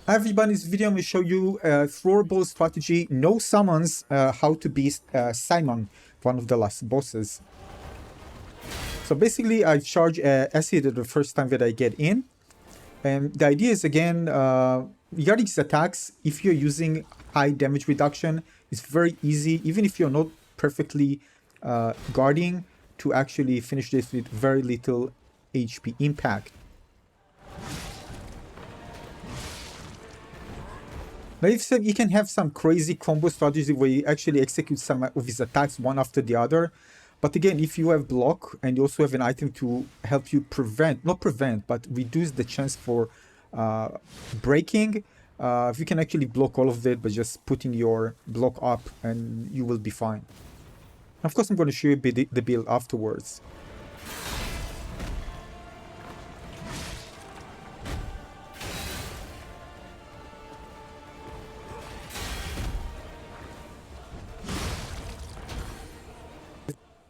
Hi everybody, in this video I'm going to show you a throwable strategy, no summons, how to beat Simon, one of the last bosses. So basically I charge acid the first time that I get in. And the idea is again, regarding these attacks, if you're using high damage reduction, it's very easy, even if you're not perfectly guarding, to actually finish this with very little HP impact. Now, if you can have some crazy combo strategy where you actually execute some of his attacks one after the other. But again, if you have block and you also have an item to help you not prevent, but reduce the chance for breaking, if you can actually block all of it by just putting your block up, and you will be fine. Of course, I'm going to show you the build afterwards.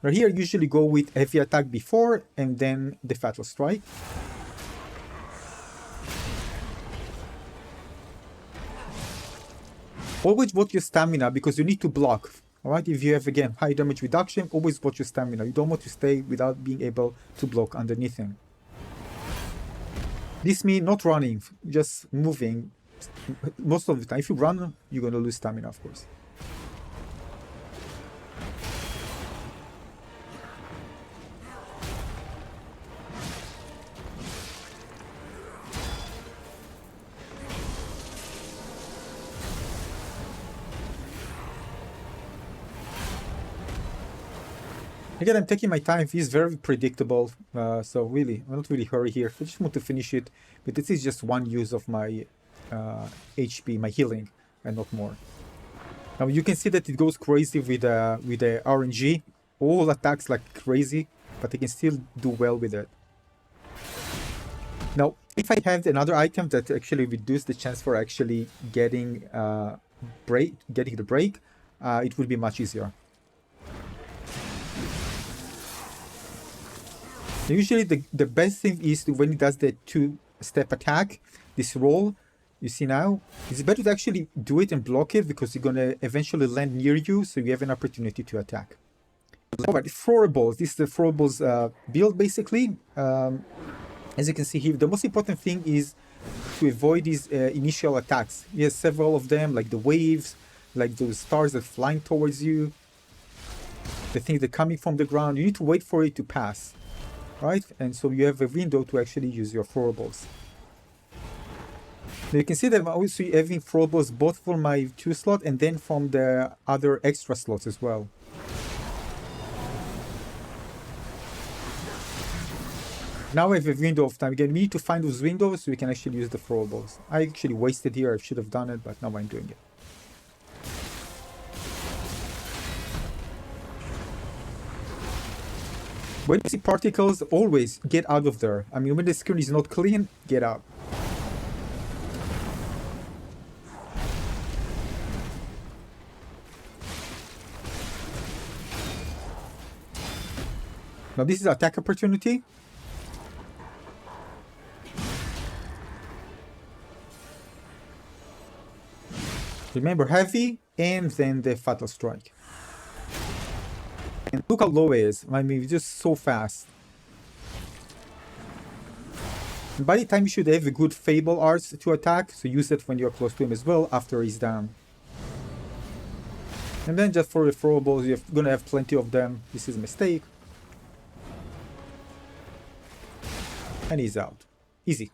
Right here, I usually go with heavy attack before and then the fatal strike. Always watch your stamina because you need to block. Alright, if you have again high damage reduction, always watch your stamina. You don't want to stay without being able to block underneath him. This means not running, just moving. Most of the time, if you run, you're going to lose stamina, of course. Again, I'm taking my time. He's very predictable, so really, I'm not really hurry here. I just want to finish it, but this is just one use of my HP, my healing, and not more. Now you can see that it goes crazy with the RNG. All attacks like crazy, but I can still do well with it. Now, if I had another item that actually reduced the chance for actually getting the break, it would be much easier. Usually the best thing is when he does the two-step attack, this roll, you see now, it's better to actually do it and block it because you're going to eventually land near you, so you have an opportunity to attack. Alright, throwables. This is the throwables build basically. As you can see here, the most important thing is to avoid these initial attacks. He has several of them, like the waves, like those stars that are flying towards you, the things that are coming from the ground. You need to wait for it to pass. Right, and so you have a window to actually use your throwables. Now you can see that I'm also having throwables both for my 2 slot and then from the other extra slots as well. Now I have a window of time. Again, we need to find those windows so we can actually use the throwables. I actually wasted here. I should have done it, but now I'm doing it. When you see particles, always get out of there. I mean, when the screen is not clean, get out. Now this is attack opportunity. Remember, heavy and then the fatal strike. And look how low it is. I mean, it's just so fast. And by the time you should have a good Fable Arts to attack, so use it when you're close to him as well after he's down. And then just for the throwables, you're gonna have plenty of them. This is a mistake. And he's out. Easy.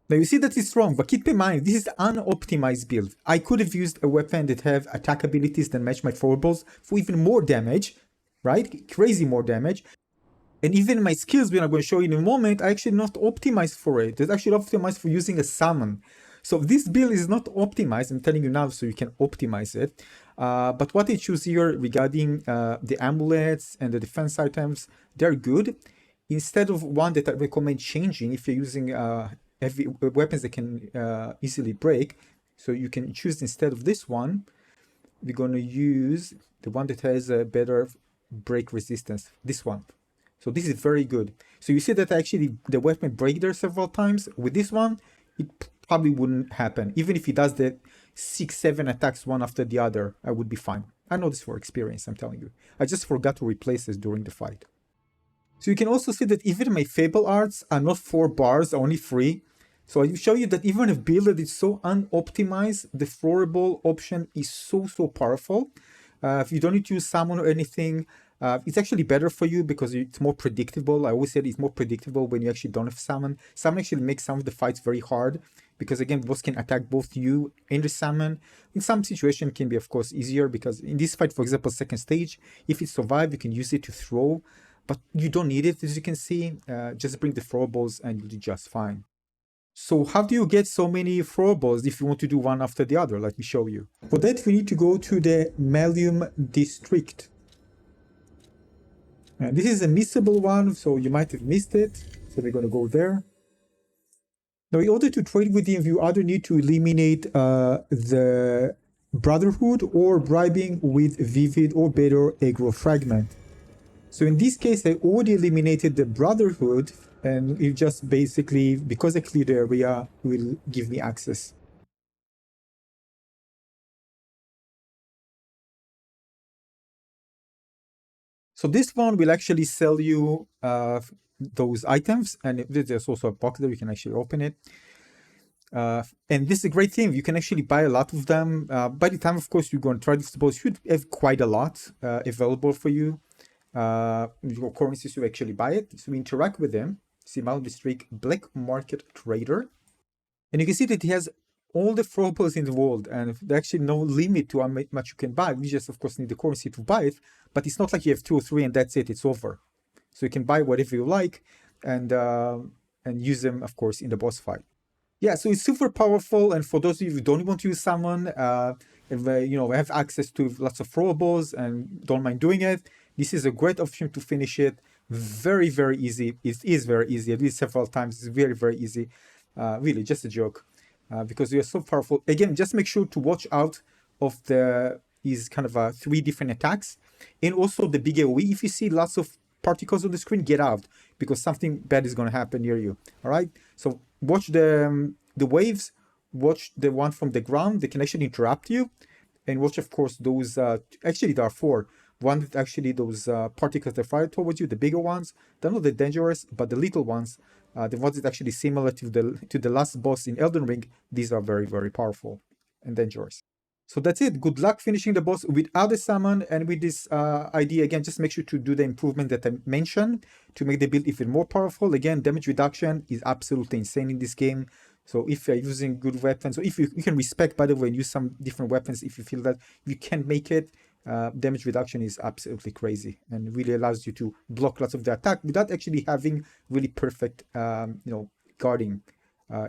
Now you see that it's wrong, but keep in mind, this is unoptimized build. I could have used a weapon that have attack abilities that match my throwables for even more damage, right? Crazy more damage. And even my skills, which I'm going to show you in a moment, are actually not optimized for it. It's actually optimized for using a summon. So this build is not optimized, I'm telling you now so you can optimize it. But what I choose here regarding the amulets and the defense items, they're good. Instead of one that I recommend changing if you're using heavy weapons that can easily break, so you can choose instead of this one we're going to use the one that has a better break resistance, this one. So this is very good. So you see that actually the weapon break there several times. With this one, it probably wouldn't happen. Even if he does the 6-7 attacks one after the other, I would be fine. I know this for experience, I'm telling you. I just forgot to replace this during the fight. So you can also see that even my Fable arts are not 4 bars, only 3. So I show you that even if build that is so unoptimized, the throwable option is so powerful. If you don't need to use summon or anything, it's actually better for you because it's more predictable. I always said it's more predictable when you actually don't have summon. Summon actually makes some of the fights very hard because again, boss can attack both you and the summon. In some situation, it can be of course easier because in this fight, for example, second stage, if it survives, you can use it to throw, but you don't need it as you can see. Just bring the throwables and you'll do just fine. So how do you get so many throwables if you want to do one after the other? Let me show you. For that, we need to go to the Malum district. And this is a missable one, so you might have missed it. So we're going to go there. Now, in order to trade with him, you either need to eliminate the Brotherhood or bribing with Vivid or better Aggro Fragment. So in this case, I already eliminated the Brotherhood, and it just basically, because I cleared the area, will give me access. So this one will actually sell you those items, and there's also a box there, you can actually open it. And this is a great thing, you can actually buy a lot of them. By the time, of course, you're going to try this, you should have quite a lot available for you. Your currencies to actually buy it. So we interact with them. Simon District Black Market Trader. And you can see that he has all the throwables in the world, and there's actually no limit to how much you can buy. We just, of course, need the currency to buy it, but it's not like you have 2 or 3 and that's it, it's over. So you can buy whatever you like and use them, of course, in the boss fight. Yeah, so it's super powerful, and for those of you who don't want to use summon, have access to lots of throwables and don't mind doing it, this is a great option to finish it. Very easy. It is very easy. I did it several times. It's very easy. Really, just a joke. Because you are so powerful. Again, just make sure to watch out of these kind of 3 different attacks, and also the big AoE. If you see lots of particles on the screen, get out, because something bad is going to happen near you. All right. So watch the waves. Watch the one from the ground. They can actually interrupt you, and watch, of course, those. Actually, there are 4. One that actually those particles that fire towards you, the bigger ones, they're not that dangerous, but the little ones, the ones that actually similar to the last boss in Elden Ring, these are very powerful and dangerous. So that's it. Good luck finishing the boss without the summon, and with this idea, again, just make sure to do the improvement that I mentioned to make the build even more powerful. Again, damage reduction is absolutely insane in this game. So if you're using good weapons, or if you can respect, by the way, and use some different weapons, if you feel that you can make it, damage reduction is absolutely crazy and really allows you to block lots of the attack without actually having really perfect guarding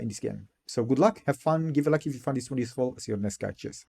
in this game. So good luck, have fun, give a like if you found this one useful. See you on the next guy. Cheers.